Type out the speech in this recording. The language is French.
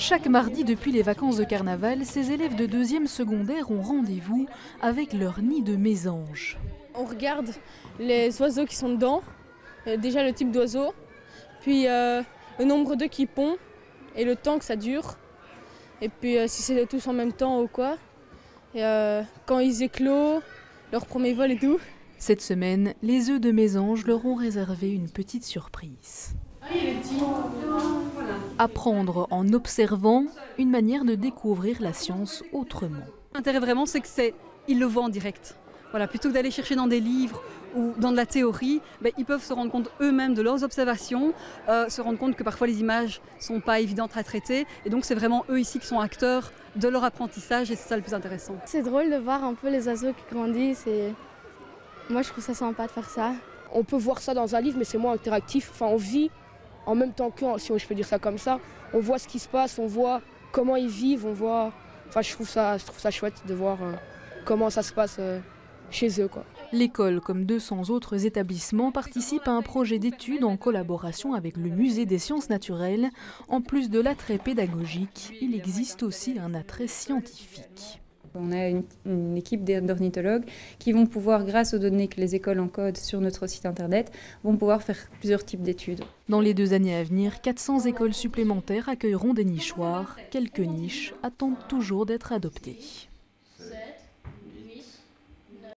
Chaque mardi depuis les vacances de carnaval, ces élèves de 2e secondaire ont rendez-vous avec leur nid de mésanges. On regarde les oiseaux qui sont dedans, déjà le type d'oiseau, puis le nombre d'œufs qui pondent et le temps que ça dure, et puis si c'est tous en même temps ou quoi, et quand ils éclosent, leur premier vol et tout. Cette semaine, les œufs de mésanges leur ont réservé une petite surprise. Apprendre en observant, une manière de découvrir la science autrement. L'intérêt vraiment, c'est qu'ils le voient en direct. Voilà, plutôt que d'aller chercher dans des livres ou dans de la théorie, ils peuvent se rendre compte eux-mêmes de leurs observations, se rendre compte que parfois les images ne sont pas évidentes à traiter. Et donc c'est vraiment eux ici qui sont acteurs de leur apprentissage et c'est ça le plus intéressant. C'est drôle de voir un peu les oiseaux qui grandissent et moi je trouve ça sympa de faire ça. On peut voir ça dans un livre mais c'est moins interactif, enfin on vit en même temps qu'eux, si je peux dire ça comme ça. On voit ce qui se passe, on voit comment ils vivent, on voit... Enfin je trouve ça chouette de voir comment ça se passe chez eux, quoi. L'école, comme 200 autres établissements, participe à un projet d'études en collaboration avec le Musée des sciences naturelles. En plus de l'attrait pédagogique, il existe aussi un attrait scientifique. On a une équipe d'ornithologues qui vont pouvoir, grâce aux données que les écoles encodent sur notre site internet, vont pouvoir faire plusieurs types d'études. Dans les 2 années à venir, 400 écoles supplémentaires accueilleront des nichoirs. Quelques niches attendent toujours d'être adoptées.